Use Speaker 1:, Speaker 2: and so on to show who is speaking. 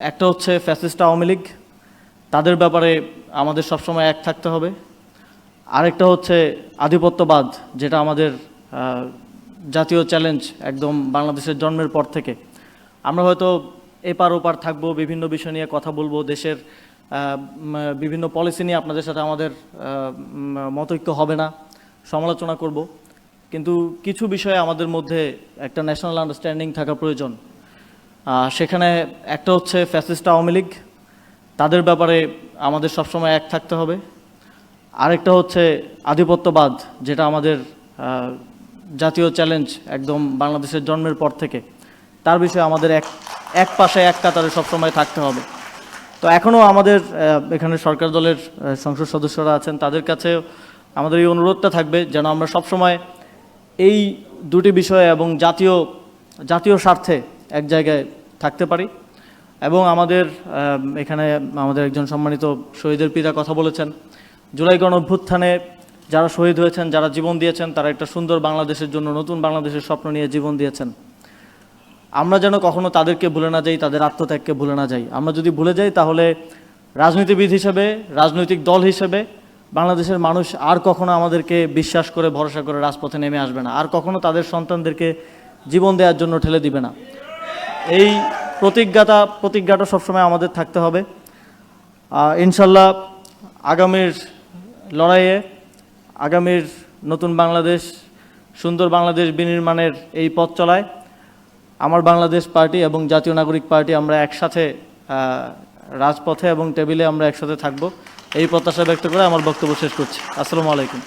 Speaker 1: একটা হচ্ছে ফ্যাসিস্ট আওয়ামী লীগ, তাদের ব্যাপারে আমাদের সবসময় এক থাকতে হবে। আরেকটা হচ্ছে আধিপত্যবাদ, যেটা আমাদের জাতীয় চ্যালেঞ্জ একদম বাংলাদেশের জন্মের পর থেকে। আমরা হয়তো এপার ওপার থাকবো, বিভিন্ন বিষয় নিয়ে কথা বলবো, দেশের বিভিন্ন পলিসি নিয়ে আপনাদের সাথে আমাদের মতৈক্য হবে না, সমালোচনা করব, কিন্তু কিছু বিষয়ে আমাদের মধ্যে একটা ন্যাশনাল আন্ডারস্ট্যান্ডিং থাকা প্রয়োজন। সেখানে একটা হচ্ছে ফ্যাসিস্ট আওয়ামী লীগ, তাদের ব্যাপারে আমাদের সবসময় এক থাকতে হবে। আরেকটা হচ্ছে আধিপত্যবাদ, যেটা আমাদের জাতীয় চ্যালেঞ্জ একদম বাংলাদেশের জন্মের পর থেকে। তার বিষয়ে আমাদের এক পাশে এক কাতারে সবসময় থাকতে হবে। তো এখনও আমাদের এখানে সরকার দলের সংসদ সদস্যরা আছেন, তাদের কাছে আমাদের এই অনুরোধটা থাকবে যেন আমরা সবসময় এই দুটি বিষয়ে এবং জাতীয় স্বার্থে এক জায়গায় থাকতে পারি। এবং আমাদের এখানে আমাদের একজন সম্মানিত শহীদের পিতা কথা বলেছেন, জুলাই গণঅভ্যুত্থানে যারা শহীদ হয়েছেন, যারা জীবন দিয়েছেন, তারা একটা সুন্দর বাংলাদেশের জন্য, নতুন বাংলাদেশের স্বপ্ন নিয়ে জীবন দিয়েছেন। আমরা যেন কখনো তাদেরকে ভুলে না যাই, তাদের আত্মত্যাগকে ভুলে না যাই। আমরা যদি ভুলে যাই তাহলে রাজনীতিবিদ হিসেবে, রাজনৈতিক দল হিসেবে বাংলাদেশের মানুষ আর কখনো আমাদেরকে বিশ্বাস করে, ভরসা করে রাজপথে নেমে আসবে না, আর কখনো তাদের সন্তানদেরকে জীবন দেওয়ার জন্য ঠেলে দিবে না। এই প্রতিজ্ঞাটা সবসময় আমাদের থাকতে হবে। ইনশাল্লাহ আগামীর লড়াইয়ে, আগামীর নতুন বাংলাদেশ, সুন্দর বাংলাদেশ বিনির্মাণের এই পথ চলায় আমার বাংলাদেশ পার্টি এবং জাতীয় নাগরিক পার্টি আমরা একসাথে রাজপথে এবং টেবিলে আমরা একসাথে থাকব, এই প্রত্যাশা ব্যক্ত করে আমার বক্তব্য শেষ করছি। আসসালামু আলাইকুম।